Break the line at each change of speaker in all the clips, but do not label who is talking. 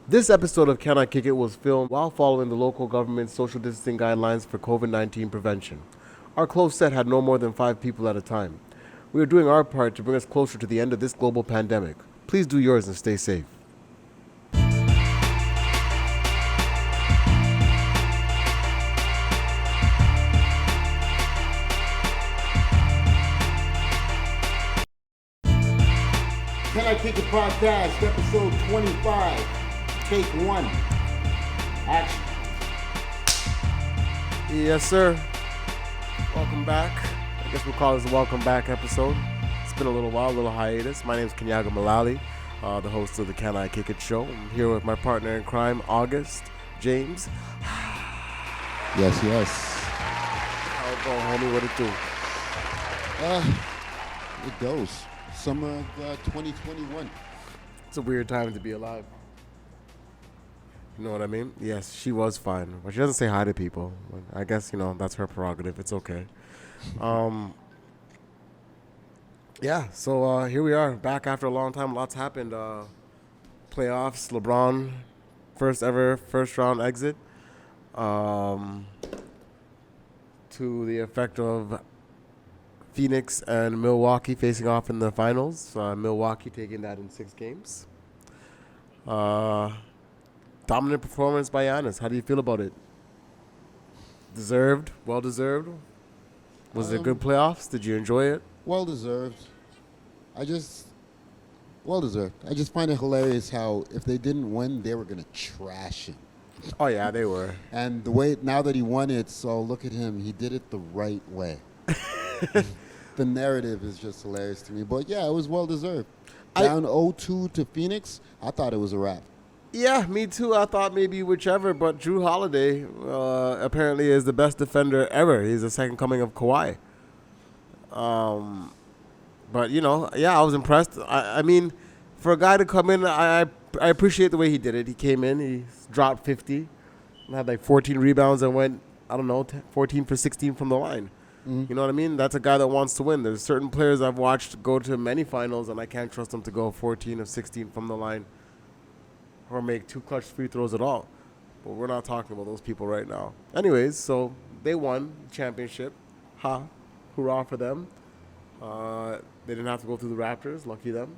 This episode of Can I Kick It was filmed while following the local government's social distancing guidelines for COVID-19 prevention. Our closed set had no more than 5 people at a time. We are doing our part to bring us closer to the end of this global pandemic. Please do yours and stay safe. Can I Kick It podcast, episode 25, take 1. Action. Yes, sir. Welcome back. I guess we'll call this a welcome back episode. It's been a little while, a little hiatus. My name is Kenyaga Malali, the host of the Can I Kick It show. I'm here with my partner in crime, August James.
Yes.
How it go, homie? What it do?
It goes. Summer of 2021.
It's a weird time to be alive. You know what I mean? Yes, she was fine, but she doesn't say hi to people. I guess, that's her prerogative. It's okay. Yeah, so here we are, back after a long time. Lots happened. Playoffs, LeBron, first ever first-round exit. To the effect of Phoenix and Milwaukee facing off in the finals. Milwaukee taking that in 6 games. Dominant performance by Giannis. How do you feel about it? Deserved? Well-deserved? Was it good playoffs? Did you enjoy it?
Well-deserved. Well-deserved. I just find it hilarious how if they didn't win, they were going to trash him.
Oh, yeah, they were.
And the way, now that he won it, so look at him. He did it the right way. The narrative is just hilarious to me. But, yeah, it was well-deserved. Down 0-2 to Phoenix, I thought it was a wrap.
Yeah, me too. I thought maybe whichever, but Drew Holiday apparently is the best defender ever. He's the second coming of Kawhi. But, I was impressed. I mean, for a guy to come in, I appreciate the way he did it. He came in, he dropped 50, and had like 14 rebounds and went, 14 for 16 from the line. Mm-hmm. You know what I mean? That's a guy that wants to win. There's certain players I've watched go to many finals, and I can't trust them to go 14 of 16 from the line or make 2 clutch free throws at all. But we're not talking about those people right now. Anyways, so they won the championship. Hurrah for them. They didn't have to go through the Raptors. Lucky them.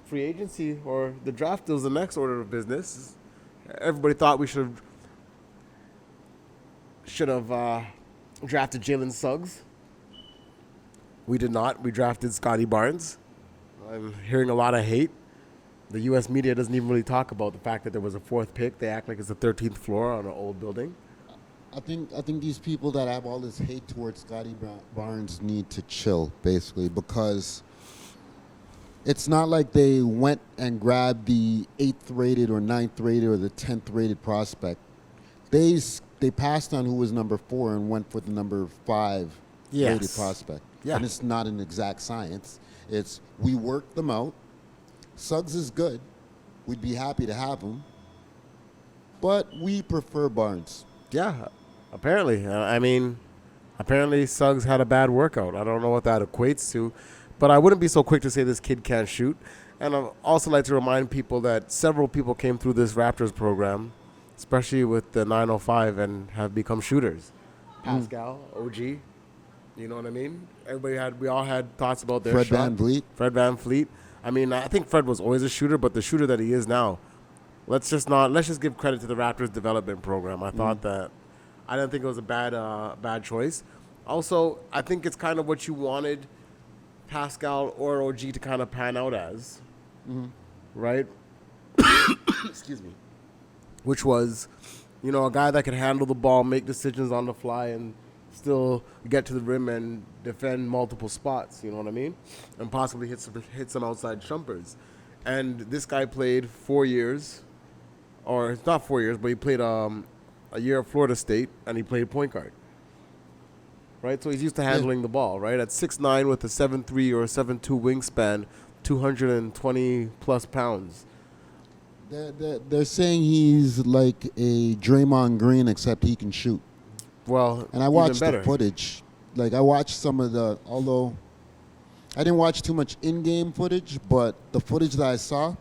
Free agency or the draft was the next order of business. Everybody thought we should have drafted Jalen Suggs. We did not. We drafted Scottie Barnes. I'm hearing a lot of hate. The U.S. media doesn't even really talk about the fact that there was a 4th pick. They act like it's the 13th floor on an old building.
I think these people that have all this hate towards Scottie Barnes need to chill, basically, because it's not like they went and grabbed the 8th rated or 9th rated or the 10th rated prospect. They passed on who was number 4 and went for the number 5 rated prospect. Yeah. And it's not an exact science. It's we worked them out. Suggs is good. We'd be happy to have him. But we prefer Barnes.
Yeah, apparently. Apparently Suggs had a bad workout. I don't know what that equates to. But I wouldn't be so quick to say this kid can't shoot. And I'd also like to remind people that several people came through this Raptors program, especially with the 905, and have become shooters. Pascal, OG. You know what I mean? We all had thoughts about their shot. Fred VanVleet. I think Fred was always a shooter, but the shooter that he is now, let's just give credit to the Raptors development program. I thought that, I didn't think it was a bad choice. Also, I think it's kind of what you wanted Pascal or OG to kind of pan out as, right? Excuse me. Which was, a guy that could handle the ball, make decisions on the fly, and still get to the rim and defend multiple spots, you know what I mean? And possibly hit some outside jumpers. And this guy played 4 years, or it's not 4 years, but he played a year at Florida State, and he played point guard. Right? So he's used to handling the ball, right? At 6'9" with a 7'3" or a 7'2" wingspan, 220-plus pounds.
They're saying he's like a Draymond Green, except he can shoot.
Well,
and I watched the footage. Like, I watched some of the, although I didn't watch too much in-game footage, but the footage that I saw,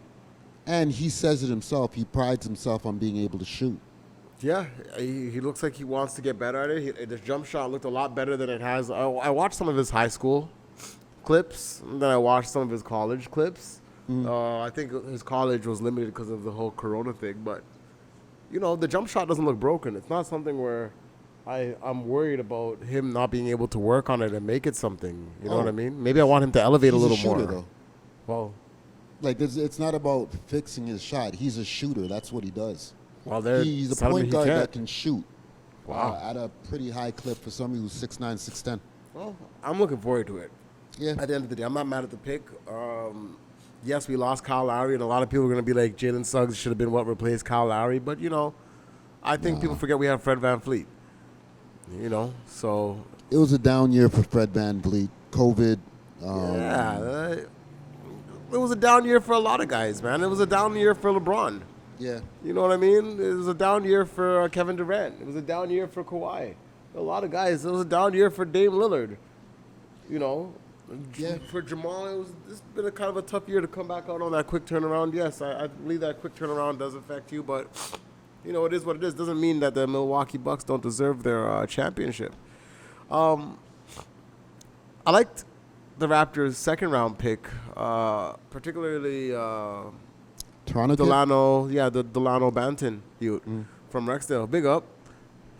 and he says it himself, he prides himself on being able to shoot.
Yeah, he looks like he wants to get better at it. His jump shot looked a lot better than it has. I watched some of his high school clips, and then I watched some of his college clips. I think his college was limited because of the whole Corona thing, but the jump shot doesn't look broken. It's not something where I'm worried about him not being able to work on it and make it something. You know what I mean? Maybe I want him to elevate a little
He's a shooter,
more.
though.
Well,
Like, it's not about fixing his shot. He's a shooter. That's what he does.
well,
He's a point guard that can shoot.
Wow.
At a pretty high clip for somebody who's 6'9", 6'10".
Well, I'm looking forward to it.
Yeah.
At the end of the day, I'm not mad at the pick. Yes, we lost Kyle Lowry, and a lot of people are going to be like, Jalen Suggs should have been what replaced Kyle Lowry. But, I think people forget we have Fred VanVleet. So.
It was a down year for Fred VanVleet. COVID.
It was a down year for a lot of guys, man. It was a down year for LeBron.
Yeah.
You know what I mean? It was a down year for Kevin Durant. It was a down year for Kawhi. A lot of guys. It was a down year for Dame Lillard.
Yeah.
For Jamal, it's been a kind of a tough year to come back out on that quick turnaround. Yes, I believe that quick turnaround does affect you, but it is what it is. Doesn't mean that the Milwaukee Bucks don't deserve their championship. I liked the Raptors' second round pick, particularly
Toronto kid?
Delano. Yeah, the Delano Banton Ute from Rexdale. Big up.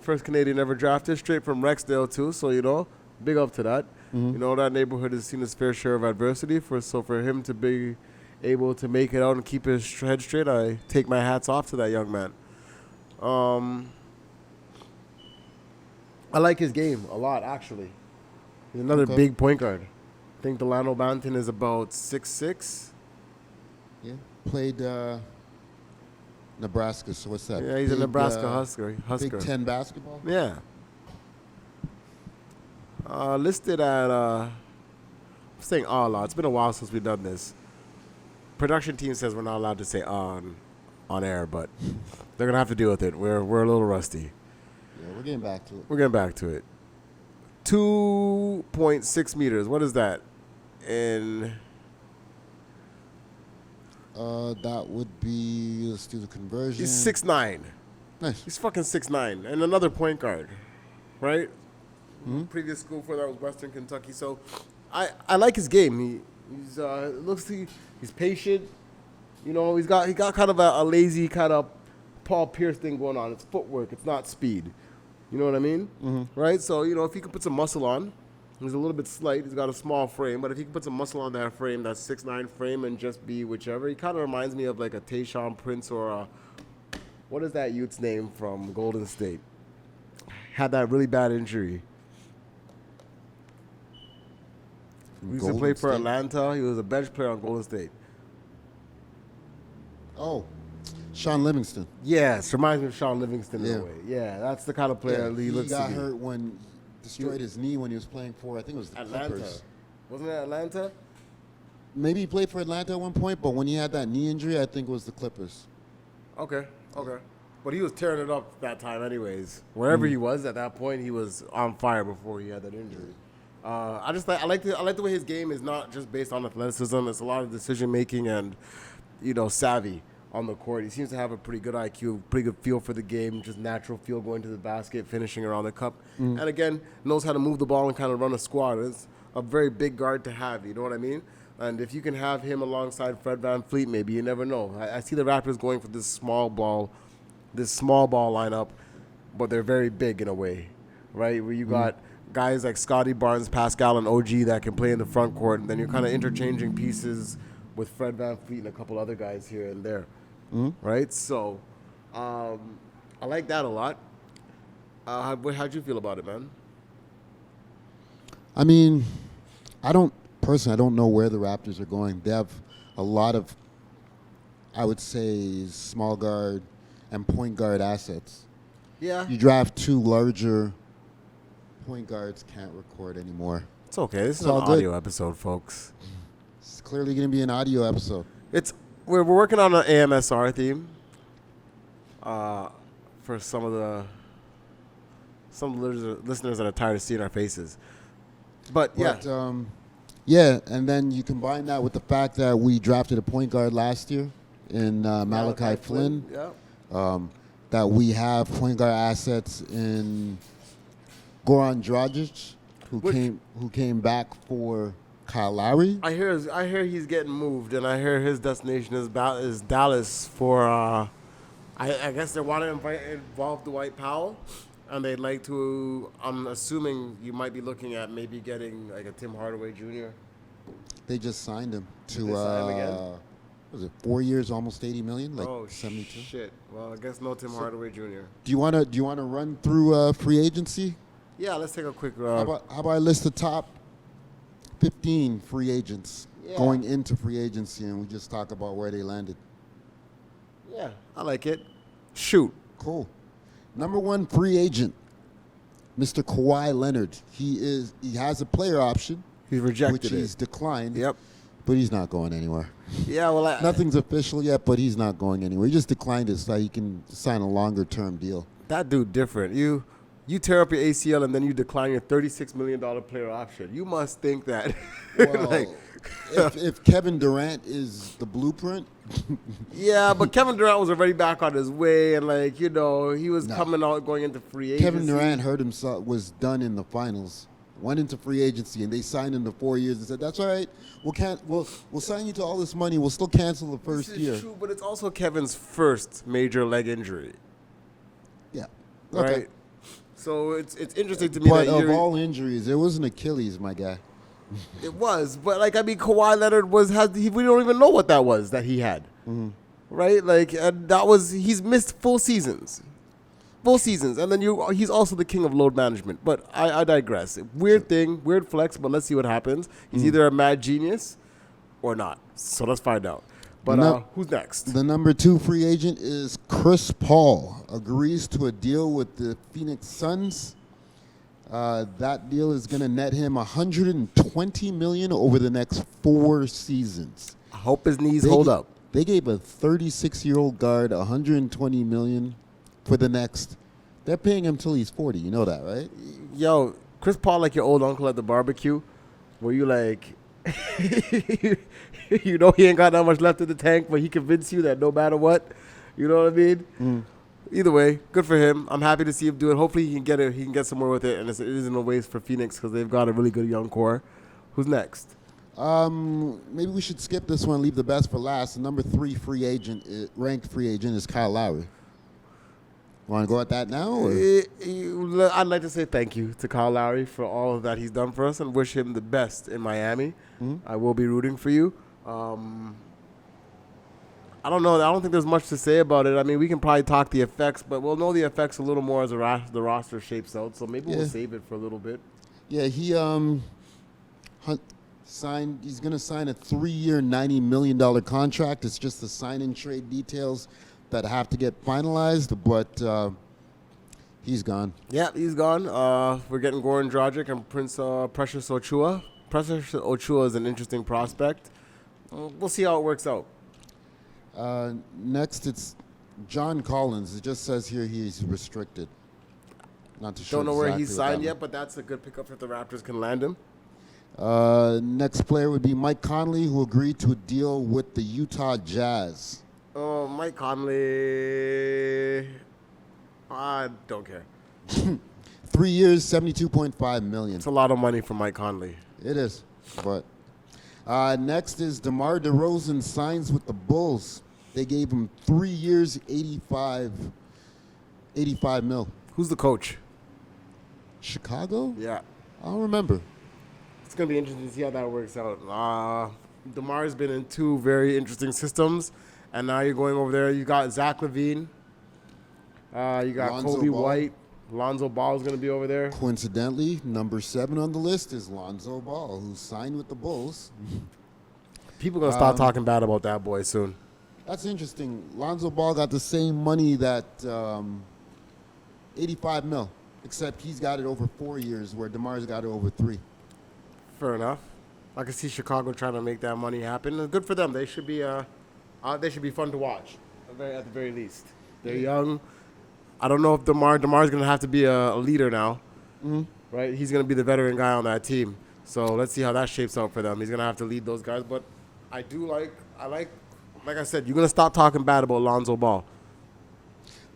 First Canadian ever drafted, straight from Rexdale too. So big up to that. That neighborhood has seen its fair share of adversity. So for him to be able to make it out and keep his head straight, I take my hats off to that young man. I like his game a lot, actually. He's another big point guard. I think Delano Banton is about 6'6".
Yeah. Played Nebraska, so what's that?
Yeah, he's a Nebraska Husker.
Big Ten basketball?
Yeah. Listed at, I'm saying a lot. It's been a while since we've done this. Production team says we're not allowed to say on air, but they're going to have to deal with it. We're a little rusty.
Yeah, we're getting back to it.
We're getting back to it. 2.6 meters. What is that? In
that would be, let's do the conversion.
he's 6'9".
Nice.
He's fucking 6'9", and another point guard, right? Previous school for that was Western Kentucky. So, I like his game. He's patient. He's got kind of a lazy kind of Paul Pierce thing going on. It's footwork. It's not speed. You know what I mean? Right? So, if he can put some muscle on, he's a little bit slight. He's got a small frame. But if he can put some muscle on that frame, that 6'9" frame, and just be whichever, he kind of reminds me of like a Tayshaun Prince or what is that youth's name from Golden State? Had that really bad injury. He used to play for Atlanta. He was a bench player on Golden State.
Oh, Sean Livingston.
Yes, reminds me of Sean Livingston in a way. Yeah, that's the kind of player he looks
got
to be.
hurt when destroyed his knee when he was playing for, I think it was the
Atlanta.
Clippers.
Wasn't it Atlanta?
Maybe he played for Atlanta at one point, but when he had that knee injury, I think it was the Clippers.
Okay. But he was tearing it up that time anyways. Wherever he was at that point, he was on fire before he had that injury. I like the way his game is not just based on athleticism. It's a lot of decision making and savvy on the court. He seems to have a pretty good IQ, pretty good feel for the game, just natural feel going to the basket, finishing around the cup, and again knows how to move the ball and kind of run a squad. It's a very big guard to have. You know what I mean? And if you can have him alongside Fred VanVleet, maybe you never know. I see the Raptors going for this small ball lineup, but they're very big in a way, right? Where you got guys like Scottie, Barnes, Pascal, and OG that can play in the front court, and then you're kind of interchanging pieces with Fred VanVleet and a couple other guys here and there, right? So I like that a lot. How'd you feel about it, man?
I mean, I don't know where the Raptors are going. They have a lot of, I would say, small guard and point guard assets.
Yeah.
You draft two larger point guards, can't record anymore.
It's okay. This is
all
an
good.
audio episode, folks.
It's clearly going to be an audio episode.
We're working on an AMSR theme for some of the listeners that are tired of seeing our faces. But yeah.
Yeah, and then you combine that with the fact that we drafted a point guard last year in Malachi Flynn.
Yeah.
That we have point guard assets in Goran Dragic,
Which-
who came back for Kyle Lowry.
I hear he's getting moved, and I hear his destination is Dallas for. I guess they want to involve Dwight Powell, and they'd like to. I'm assuming you might be looking at maybe getting like a Tim Hardaway Jr.
They just signed him to
They sign him again?
what was it 4 years, almost 80 million, like
Oh
72.
shit! Well, I guess no Tim Hardaway Jr.
Do you wanna run through free agency?
Yeah, let's take a quick.
How about I list the top 15 free agents
Yeah.
going into free agency, and we just talk about where they landed.
Yeah, I like it. Shoot.
Cool. Number one free agent, Mr. Kawhi Leonard. He has a player option,
He's rejected
which he's
it.
declined.
Yep.
But he's not going anywhere.
Yeah, well,
Nothing's official yet, but he's not going anywhere. He just declined it so he can sign a longer term deal.
that dude different. You tear up your ACL and then you decline your $36 million player option. You must think that.
Well,
like,
if Kevin Durant is the blueprint,
yeah, but Kevin Durant was already back on his way, and like he was
No.
coming out going into free agency.
Kevin Durant hurt himself, was done in the finals, went into free agency, and they signed him to 4 years and said, "That's all right. We'll sign you to all this money. We'll still cancel the first
This
year."
is true, but it's also Kevin's first major leg injury,
Yeah. Okay.
right? So it's interesting to me
But
that
of
you're,
all injuries, it was an Achilles, my guy.
it was, but like I mean, Kawhi Leonard we don't even know what that was that he had, right? Like he's missed full seasons, and then he's also the king of load management. But I digress. Weird flex, but let's see what happens. He's either a mad genius or not. So let's find out. But
No.
who's next?
The number two free agent is Chris Paul. Agrees to a deal with the Phoenix Suns. That deal is going to net him $120 million over the next 4 seasons.
I hope his knees hold up.
They gave a 36-year-old guard $120 million for the next. They're paying him till he's 40. You know that, right?
Yo, Chris Paul, like your old uncle at the barbecue, where you like, you know he ain't got that much left in the tank, but he convinced you that no matter what, you know what I mean? Either way, good for him. I'm happy to see him do it. Hopefully he can get it. He can get somewhere with it, and it isn't a waste for Phoenix because they've got a really good young core. Who's next?
Maybe we should skip this one, leave the best for last. The number 3 ranked free agent is Kyle Lowry. Want to go at that now? Or?
I'd like to say thank you to Kyle Lowry for all that he's done for us and wish him the best in Miami. I will be rooting for you. I don't know. I don't think there's much to say about it. I mean, we can probably talk the effects, but we'll know the effects a little more as the roster shapes out. So maybe we'll save it for a little bit.
Yeah, he signed. He's going to sign a 3-year, $90 million contract. It's just the sign-in trade details that have to get finalized, but he's gone.
Yeah, he's gone. We're getting Goran Dragic and Precious Ochoa. Precious Ochoa is an interesting prospect. We'll see how it works out.
Next, it's John Collins. It just says here he's restricted. Not too sure.
Don't know where he's
exactly what
signed
that
yet, but that's a good pickup if the Raptors can land him.
Next player would be Mike Conley, who agreed to a deal with the Utah Jazz.
Oh, Mike Conley. I don't care.
3 years, $72.5 million.
It's a lot of money for Mike Conley.
It is. But next is DeMar DeRozan signs with the Bulls. They gave him 3 years, 85 mil.
Who's the coach?
Chicago?
Yeah.
I don't remember.
It's going to be interesting to see how that works out. DeMar's been in 2 very interesting systems, and now you're going over there. You got Zach LaVine. You got
Lonzo
Kobe
Ball.
White. Lonzo Ball is going to be over there.
Coincidentally, number 7 on the list is Lonzo Ball, who signed with the Bulls.
People going to start talking bad about that boy soon.
That's interesting. Lonzo Ball got the same money that 85 mil, except he's got it over 4 years, where DeMar's got it over 3.
Fair enough. I can see Chicago trying to make that money happen. Good for them. They should be fun to watch, at the very least. They're young. I don't know if DeMar's going to have to be a leader now, right? He's going to be the veteran guy on that team. So let's see how that shapes out for them. He's gonna have to lead those guys, but like I said, you're gonna stop talking bad about Lonzo Ball.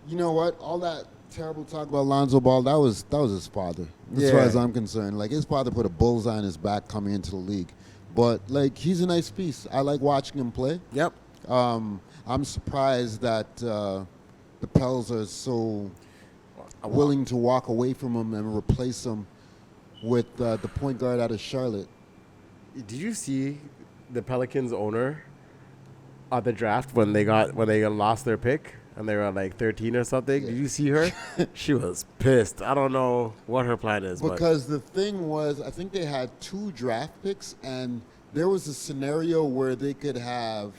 You know what? All that terrible talk about Lonzo Ball, that was his father. As far
Yeah.
as I'm concerned. Like, his father put a bullseye on his back coming into the league. But, like, he's a nice piece. I like watching him play.
Yep.
I'm surprised that the Pels are so willing to walk away from him and replace him with the point guard out of Charlotte.
Did you see the Pelicans owner at the draft when they lost their pick and they were at like 13 or something?
Yeah.
Did you see her? She was pissed. I don't know what her plan is,
Because the thing was, I think they had 2 draft picks, and there was a scenario where they could have.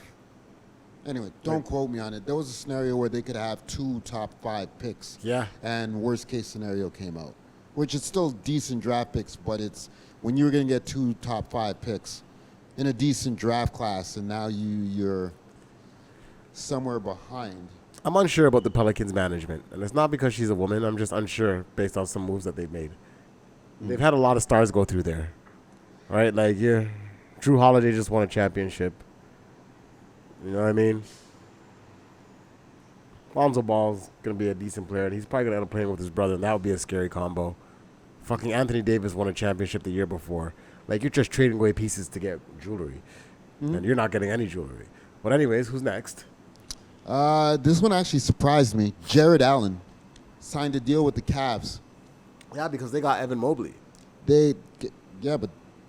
Anyway, don't quote me on it. There was a scenario where they could have 2 top 5 picks.
Yeah.
And worst case scenario came out, which is still decent draft picks, but it's when you were going to get 2 top 5 picks in a decent draft class, and now you're somewhere behind.
I'm unsure about the Pelicans management, and it's not because she's a woman. I'm just unsure based on some moves that they've made. They've had a lot of stars go through there, right? Like, yeah, Drew Holiday just won a championship. You know what I mean? Lonzo Ball's going to be a decent player, and he's probably going to end up playing with his brother, and that would be a scary combo. Fucking Anthony Davis won a championship the year before. Like, you're just trading away pieces to get jewelry, and you're not getting any jewelry. But anyways, who's next?
This one actually surprised me. Jared Allen signed a deal with the Cavs.
Yeah, because they got Evan Mobley.
But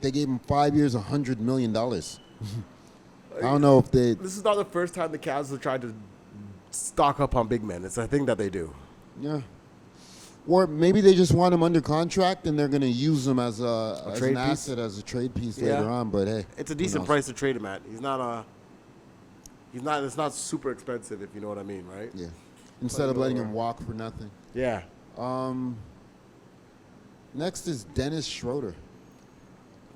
they gave him 5 years, $100 million. I don't know if they.
This is not the first time the Cavs have tried to stock up on big men. It's a thing that they do.
Yeah. Or maybe they just want him under contract and they're going to use him as an
trade piece?
asset, as a trade piece
Yeah.
later on. But hey,
It's a
who
decent
knows?
price to trade him at. It's not super expensive, if you know what I mean, right?
Yeah. Instead of letting him walk for nothing.
Yeah.
Next is Dennis Schroeder.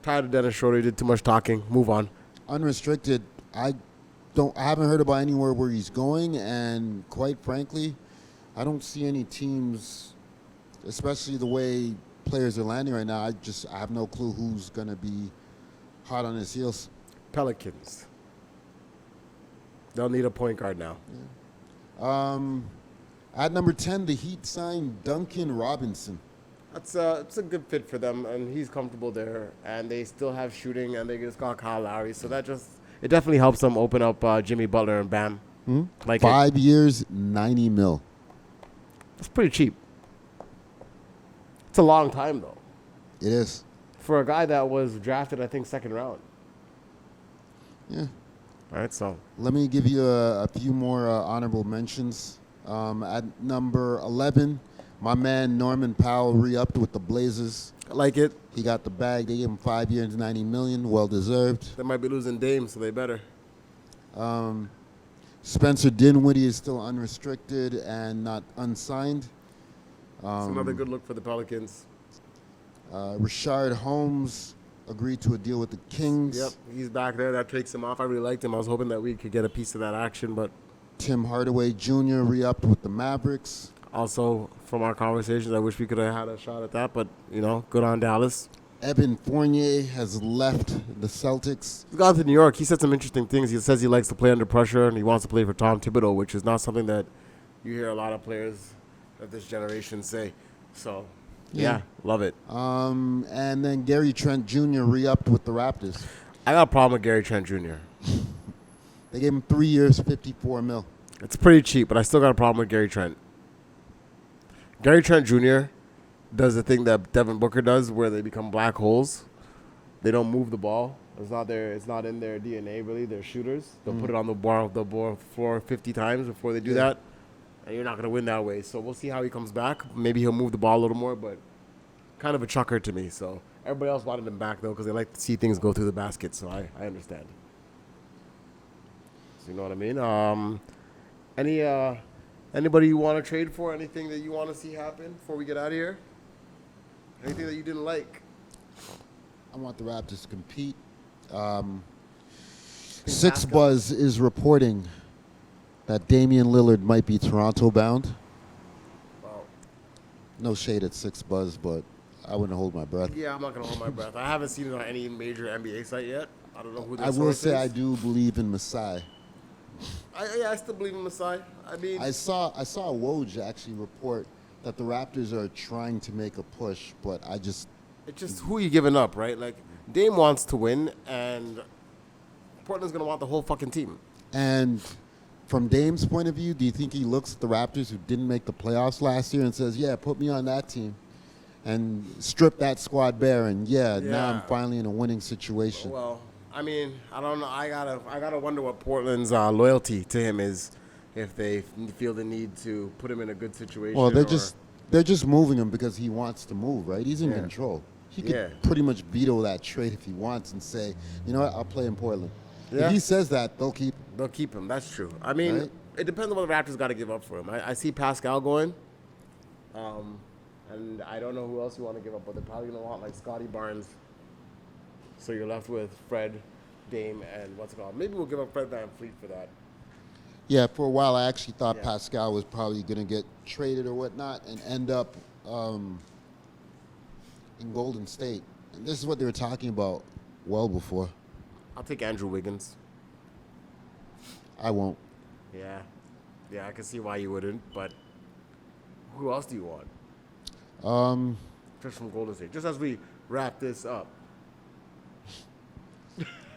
Tired of Dennis Schroeder. He did too much talking. Move on.
Unrestricted. I haven't heard about anywhere where he's going, and quite frankly, I don't see any teams, especially the way players are landing right now. I have no clue who's gonna be hot on his heels.
Pelicans. They'll need a point guard now.
At number 10, the Heat signed Duncan Robinson.
It's a good fit for them, and he's comfortable there. And they still have shooting, and they just got Kyle Lowry, so it definitely helps them open up Jimmy Butler and Bam. Like
5 years, $90 million.
It's pretty cheap. It's a long time though.
It is.
For a guy that was drafted, I think, second round.
Yeah.
All right, so
Let me give you a few more honorable mentions. At number 11, my man Norman Powell re-upped with the Blazers.
I like it.
He got the bag. They gave him 5 years, $90 million. Well deserved.
They might be losing Dame, so they better.
Spencer Dinwiddie is still unrestricted and not unsigned.
It's another good look for the Pelicans.
Rashard Holmes agreed to a deal with the Kings.
Yep, he's back there. That takes him off. I really liked him. I was hoping that we could get a piece of that action, but
Tim Hardaway Jr. re-upped with the Mavericks.
also from our conversations, I wish we could have had a shot at that, but, good on Dallas.
Evan Fournier has left the Celtics.
He's gone to New York. He said some interesting things. He says he likes to play under pressure, and he wants to play for Tom Thibodeau, which is not something that you hear a lot of players of this generation say. So, yeah, love it.
And then Gary Trent Jr. re-upped with the Raptors.
I got a problem with Gary Trent Jr.
They gave him 3 years, $54 million.
It's pretty cheap, but I still got a problem with Gary Trent. Gary Trent Jr. does the thing that Devin Booker does, where they become black holes. They don't move the ball. It's not in their DNA really. They're shooters. They'll put it on the floor 50 times before they do that, and you're not gonna win that way. So we'll see how he comes back. Maybe he'll move the ball a little more, but kind of a chucker to me. So everybody else wanted him back though, because they like to see things go through the basket. So I understand. So you know what I mean? Anybody you want to trade for? Anything that you want to see happen before we get out of here? Anything that you didn't like?
I want the Raptors to compete. Six Buzz is reporting that Damian Lillard might be Toronto bound.
Wow.
No shade at Six Buzz, but I wouldn't hold my breath.
Yeah, I'm not gonna hold my breath. I haven't seen it on any major NBA site yet. I don't know who.
I will say I do believe in Masai.
I still believe in Masai. I mean,
I saw Woj actually report that the Raptors are trying to make a push, but
it's just who you giving up, right? Like Dame wants to win, and Portland's gonna want the whole fucking team.
And from Dame's point of view, do you think he looks at the Raptors who didn't make the playoffs last year and says, "Yeah, put me on that team," and strip that squad bare, and now I'm finally in a winning situation?
Well, I mean, I don't know. I gotta wonder what Portland's loyalty to him is, if they feel the need to put him in a good situation.
Well, they're just moving him because he wants to move, right? He's in control. He could pretty much veto that trade if he wants and say, you know what, I'll play in Portland. Yeah. If he says that, they'll keep him.
They'll keep him. That's true. I mean, It depends on what the Raptors got to give up for him. I see Pascal going, and I don't know who else you want to give up, but they're probably going to want like Scottie Barnes. So you're left with Fred, Dame, and what's it called? Maybe we'll give up Fred VanVleet for that.
Yeah, for a while I actually thought Pascal was probably going to get traded or whatnot and end up in Golden State. And this is what they were talking about well before.
I'll take Andrew Wiggins.
I won't.
Yeah, I can see why you wouldn't, but who else do you want? Just from Golden State. Just as we wrap this up.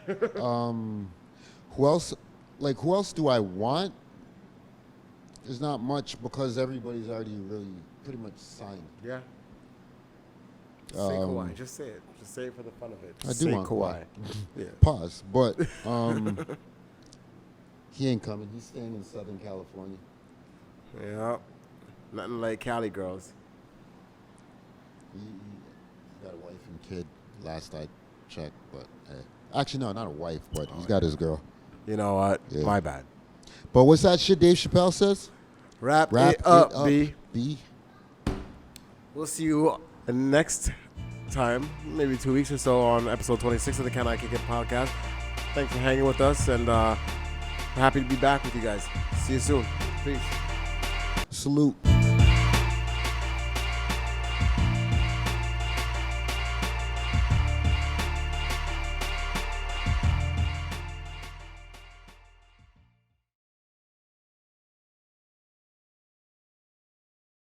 Who else? Like, who else do I want? There's not much because everybody's already really pretty much signed.
Yeah. Say Kawhi. Just say it. Just say it for the fun of it.
Just I do want Kawhi.
Yeah.
Pause. But he ain't coming. He's staying in Southern California.
Yeah. Nothing like Cali girls.
He's got a wife and kid, last I checked. But actually, no, not a wife, but he's got his girl.
You know what? Yeah. My bad.
But what's that shit Dave Chappelle says?
Wrap it up, B.
B.
We'll see you next time, maybe 2 weeks or so, on episode 26 of the Can I Kick It podcast. Thanks for hanging with us, and happy to be back with you guys. See you soon. Peace.
Salute.